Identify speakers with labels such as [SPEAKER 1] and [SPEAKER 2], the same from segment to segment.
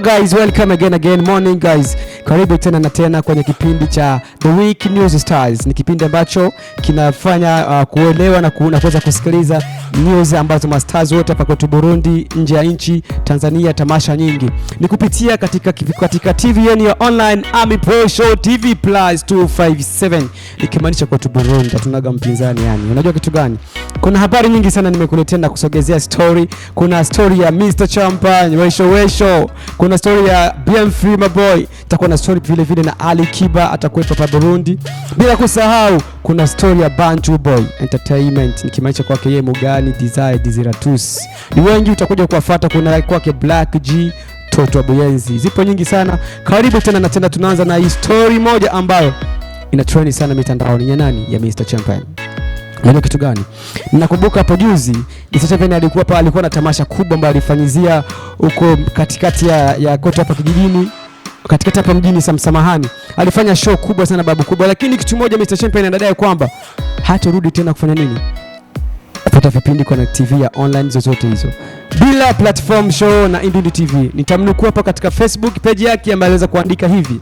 [SPEAKER 1] guys, welcome again morning guys. Karibu tena na tena kwenye kipindi cha The Week News Stars. Ni kipindi ambacho kinafanya kuelewa na kuweza kusikiliza news ambazo mastars wote hapa kwetu Burundi, nje ya nchi, Tanzania, tamasha nyingi. Ni kupitia katika TVN ya online Army Pro Show TV Plus 257. Ikimaanisha kwetu Burundi tunaga mpinzani yani. Unajua kitu gani? Kuna habari nyingi sana nimekuletea na kusogezea story. Kuna story ya Mr. Champagne, Wesho. Kuna story ya BM3 my boy. Takuwa na story vile na Ali Kiba atakuwepo hapa Burundi. Bila kusahau kuna story ya Bantu Boy Entertainment, nikimaanisha kwake yeye Mugani Desire Desiratus. Ni wengi utakuja kuwafuata, kuna kwake Black G, Toto Buyenzi. Zipo nyingi sana. Karibu tena na tena, tunaanza na hii story moja ambayo ina trend sana mitandaoni. Ya nani? Ya Mr. Champagne. Unajua kitu gani? Ninakumbuka hapo juzi Mr. Champagne alikuwa na tamasha kubwa ambayo alifanyizia huko katikati ya kwetu hapa kijijini, katikati hapa mjini Samsamahani. Alifanya show kubwa sana, babu kubwa, lakini kitu moja Mr. Champagne anadai kwamba hatarudi tena kufanya nini? Kupata vipindi kwa TV ya online zozote hizo bila platform show na Indundi TV. Nitamnukuu hapa katika Facebook page yake ambayo aliweza kuandika hivi: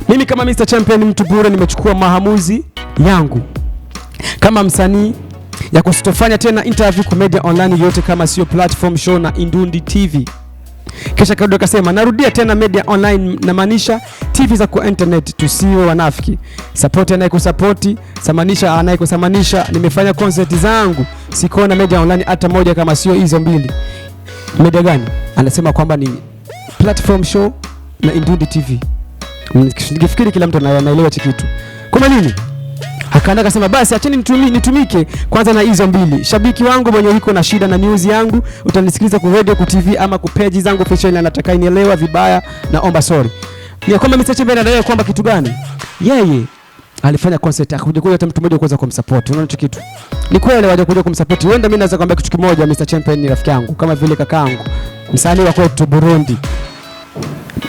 [SPEAKER 1] mimi kama Mr. Champagne mtu bure nimechukua maamuzi yangu kama msanii ya kusitofanya tena interview kwa media online yote kama sio platform show na Indundi TV. Kisha kadodo akasema narudia tena media online, na maanisha TV za kwa internet, tusiwe wanafiki. Support anayekusupport, samanisha anayekosamanisha. Nimefanya concert zangu sikuona media online hata moja kama sio hizo mbili. Media gani? Anasema kwamba ni platform show na Indundi TV. Ningefikiri kila mtu anaelewa kitu. Kwa nini? Akaenda akasema basi acheni nitumike kwanza na hizo mbili. Shabiki wangu mwenye yuko na shida na news yangu, utanisikiliza kwa radio, kwa TV ama kwa page zangu official, na nataka nielewa vibaya, naomba sorry. Ni kwamba Mr. Champagne anadai kwamba kitu gani? Yeye alifanya concert akakuja kwa hata mtu mmoja kuweza kumsupport. Unaona hicho kitu? Ni kweli waje kuja kumsupport. Wenda mimi naweza kuambia kitu kimoja, Mr. Champagne ni rafiki yangu kama vile kakaangu, msanii wa kwetu Burundi.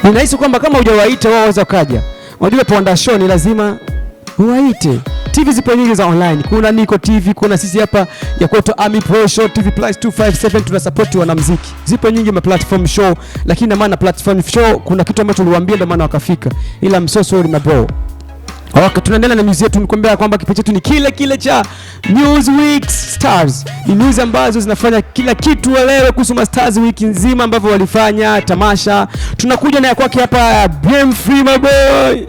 [SPEAKER 1] Ninahisi kwamba kama hujawaita wao waweza kaja. Unajua Ponda Show ni lazima uwaite. TV zipo nyingi za online. Kuna Niko TV, kuna sisi hapa ya kwetu Army Pro Show TV Plus 257, tuna support wanamuziki. Zipo nyingi ma platform show, lakini na maana platform show kuna kitu ambacho uliwaambia ndio maana wakafika. Ila msoso ni mabro. Okay, tunaendelea na news yetu. Nikwambia kwamba kipindi chetu ni kile cha News Week Stars. Ni news ambazo zinafanya kila kitu leo kuhusu stars wiki nzima ambavyo walifanya tamasha. Tunakuja na kwake hapa BM3 my boy.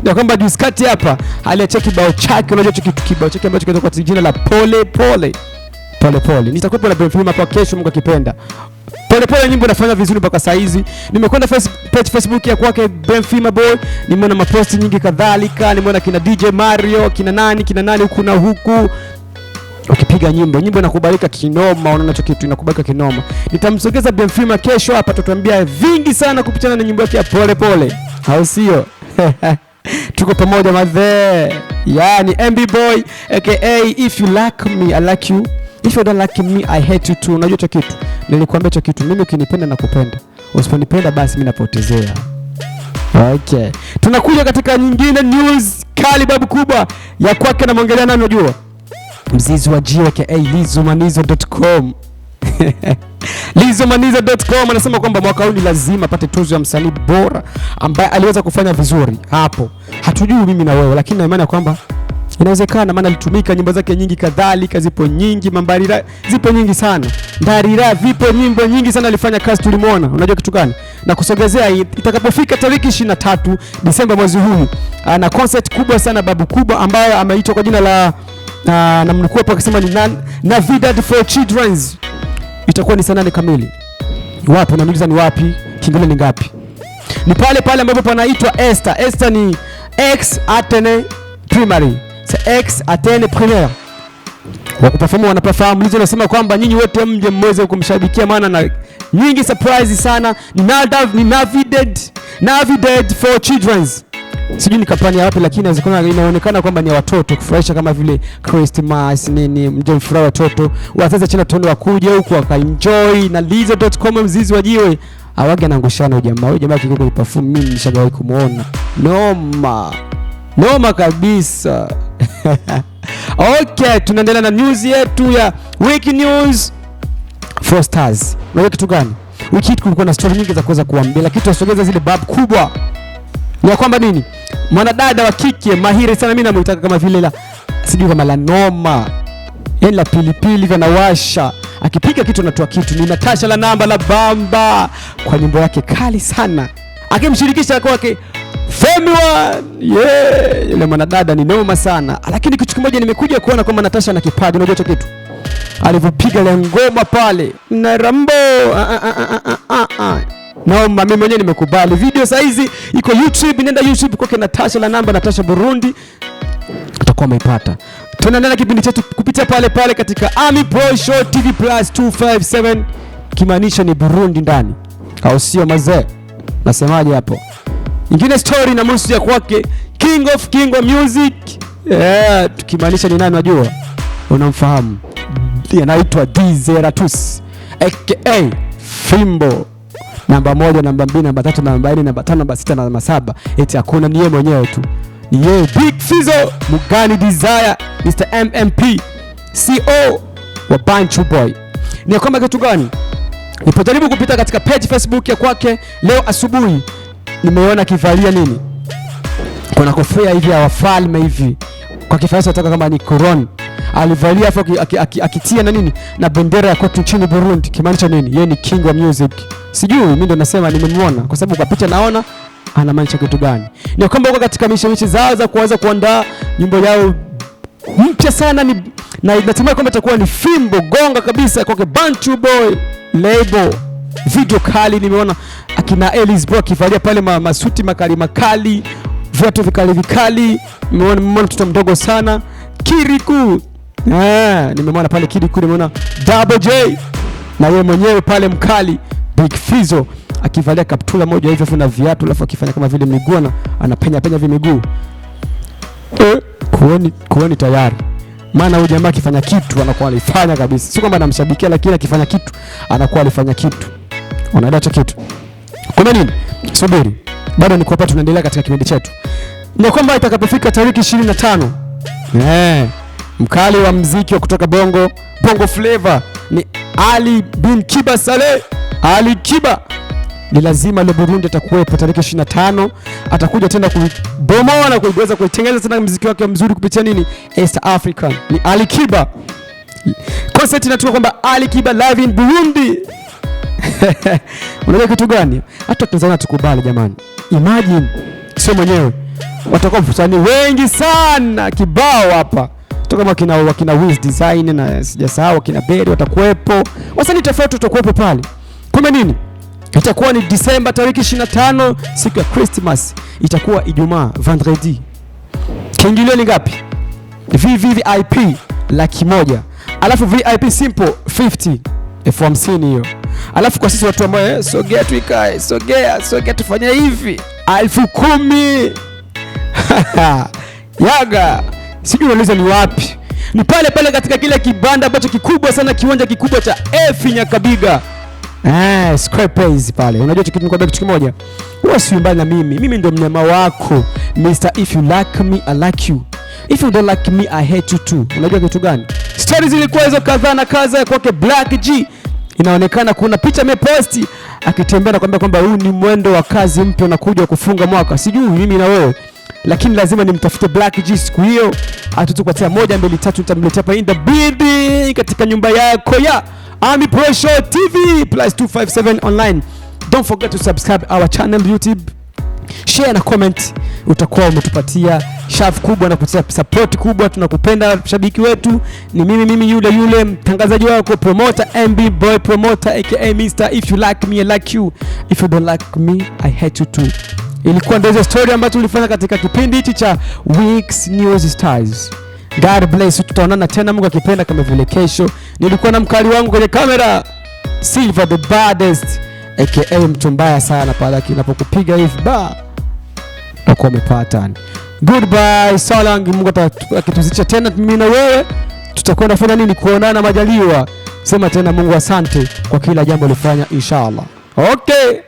[SPEAKER 1] Na kwamba juzi kati hapa aliacha kibao chake, unajua kibao chake ambacho kinaitwa kwa jina la pole. Nitakupa na BM3 hapa kesho Mungu akipenda. Pole nyimbo inafanya vizuri mpaka saa hizi. Nimekwenda Facebook ya kwake BM3 my boy, nimeona maposti nyingi kadhalika, nimeona kina DJ Mario, kina nani huku na huku. Ukipiga nyimbo inakubalika kinoma, unaona kitu inakubalika kinoma. Nitamsogeza BM3 kesho hapa, tutuambia vingi sana kupitana na nyimbo yake ya pole. Au sio? Tuko pamoja madhe. Yani MB boy aka if you like me I like you, if you don't like me I hate you too. Unajua hicho kitu? Nilikwambia hicho kitu, mimi ukinipenda na kupenda, usiponipenda basi mimi napotezea. Okay. Tunakuja katika nyingine news kali babu kubwa ya kwake, na mwongelea nani unajua? Mzizi wa Jiwe aka lizomanizo.com. lizomanizo.com anasema kwamba mwaka huu lazima apate tuzo ya msanii bora ambaye aliweza kufanya vizuri. Hapo hatujui mimi na wewe, lakini na imani kwamba inawezekana, maana alitumika nyimbo zake nyingi kadhalika, zipo nyingi, Mambarira zipo nyingi sana, Ndarira vipo nyimbo nyingi sana alifanya kazi, tulimuona. Unajua kitu gani? Na kusogezea itakapofika tariki 23 Disemba mwezi huu, ana concert kubwa sana babu kubwa ambayo ameitwa kwa jina la na mnukuu hapo akisema ni Navidad for Children's. Itakuwa ni saa 8 kamili. Wapi unaniuliza ni wapi? Kingine ni ngapi? Ni pale ambapo panaitwa Esther ni X Athene Primary. X Athene Primaire. Wakuperform wanaperform. Lizo nasema kwamba nyinyi wote mje mweze kumshabikia, maana na nyingi surprise sana. Ni Navidad for Children's. Sijui ni kampani wapi, lakini inaonekana kwamba ni watoto kufurahisha, kama vile Christmas nini, mje mfurahi watoto. Wazazi chana tondo wakuje huku wakaenjoy na Lizo.com. Mzizi wa Jiwe awage anaangushana jamaa kiko kwa perfume, mimi nishagawahi kumuona. Noma kabisa. Okay, tunaendelea na news yetu ya Week News for Stars. Unajua kitu gani? wiki hii kulikuwa na story nyingi za kuweza kuambia, lakini tutasogeza zile bab kubwa. Ni kwamba nini? Mwanadada wa kike mahiri sana, mimi namuitaka kama vile la sijui kama la noma. Yaani la pilipili vanawasha. Akipiga kitu anatoa kitu. Ni Natasha la namba la bamba kwa nyimbo yake kali sana. Akimshirikisha kwake Femi One. Yeah, yule mwanadada ni noma sana. Lakini kitu kimoja nimekuja kuona kwamba Natasha ana kipaji, unajua hicho kitu. Alivyopiga ile ngoma pale na Rambo. Naomba mimi mwenyewe nimekubali. Video saizi iko YouTube, nenda YouTube kwake Natasha la namba Natasha Burundi. Utakuwa umeipata. Tunaendelea kipindi chetu kupitia pale katika Ami Pro Show TV Plus 257, kimaanisha ni Burundi ndani. Au sio mazee? Nasemaje hapo? Nyingine story na musi ya kwake King of Music. Tukimaanisha ni nani unajua? Unamfahamu? Anaitwa Dizeratus aka Fimbo. Namba 1, namba 2, namba 3, namba 4, namba 5, namba 6, namba 7. Eti hakuna, ni yeye mwenyewe tu. Ni yeye Big Fizzo, Mugani Desire, Mr MMP, CO wa Banchu Boy. Ni kwamba kitu gani? Nilipojaribu kupita katika page Facebook ya kwake leo asubuhi, nimeona kivalia nini? Kuna kofia hivi ya wafalme hivi. Kwa Kifaransa nataka kama ni corona. Alivalia afu akitia na nini? Na bendera ya kwetu nchini Burundi. Kimaanisha nini? Yeye ni king wa music. Sijui, mimi ndo nasema nimemwona kwa sababu kwa picha naona anamaanisha kitu gani. Ni kwamba uko katika mishemishe zao za kuanza kuandaa nyimbo yao mpya sana ni, na natumai kwamba itakuwa ni Fimbo gonga kabisa kwa Banchu Boy label. Video kali nimeona akina Ellis Bro akivalia pale masuti makali, viatu vikali. Nimeona mtoto mdogo sana Kiriku. Nimeona pale Kiriku, nimeona Double J na yeye mwenyewe pale mkali Big Fizzo akivalia kaptula moja hivi afu na viatu alafu akifanya kama vile miguu na anapenya vile miguu. Kuoni tayari. Maana huyu jamaa akifanya kitu anakuwa alifanya kabisa. Sio kwamba anamshabikia, lakini akifanya kitu anakuwa alifanya kitu. Unaelewa hicho kitu? Kwa nini? Subiri. Bado niko hapa, tunaendelea katika kipindi chetu. Ni kwamba itakapofika tariki 25, mkali wa muziki wa kutoka Bongo Flavor ni Ali bin Kiba Saleh. Ali Kiba ni lazima le Burundi atakuwepo tariki 25. Atakuja tena kubomoa na kuweza kuitengeneza tena muziki wake mzuri kupitia nini? East African. Ni Ali Kiba. Concert inatoka kwamba Ali Kiba live in Burundi. Unajua kitu gani? Hata Tanzania tukubali jamani. Imagine sio mwenyewe. Watakuwa msanii wengi sana kibao hapa. Toka wakina Wiz Design na sijasahau wakina Berry watakuwepo. Wasanii tofauti watakuwepo pale. Kumbe nini? Itakuwa ni Disemba tariki 25, siku ya Christmas. Itakuwa Ijumaa, vendredi. Kiingilio ni ngapi? VVIP 100,000. Alafu VIP simple 50. 50 hiyo. Alafu kwa sisi watu ambao sogea tuikae, sogea tufanye hivi 10,000. Yaga. Sijui unauliza ni wapi? Ni pale katika kile kibanda ambacho kikubwa sana, kiwanja kikubwa cha F Nyakabiga. Square Place pale. Unajua kitu kimoja? Wewe si mbali na mimi ndo mnyama wako. Mr. If you like me, I like you. If you don't like me, I hate you too. Unajua kitu gani? Stories zilikuwa hizo kadhaa na kaza kwake Black G. Inaonekana kuna picha ameposti akitembea na kwamba huu ni mwendo wa kazi mpya unakuja kufunga mwaka. Sijui mimi na wewe, lakini lazima nimtafute Black G siku hiyo. Atatupatia 1, 2, 3 nitamletea hapa in the building katika nyumba yako ya Ami Pro Show TV Plus 257 online. Don't forget to subscribe our channel YouTube. Share na comment. Utakuwa umetupatia shaf kubwa na kupatia support kubwa. Tunakupenda shabiki wetu. Ni mimi yule mtangazaji wako promoter MB Boy promoter aka Mr. If you like me, I like you. If you don't like me, I hate you too. Ilikuwa ndio story ambayo tulifanya katika kipindi hichi cha Week's News Stars. God bless you. Tutaonana tena Mungu akipenda kama vile kesho. Nilikuwa na mkali wangu kwenye kamera Silver the baddest aka mtu mbaya sana pale kinapokupiga hivi utakuwa umepata. Goodbye, so long. Mungu akituzisha tena mimi na wewe tutakwenda kufanya nini? Kuonana majaliwa. Sema tena Mungu asante kwa kila jambo ulifanya inshallah. Okay.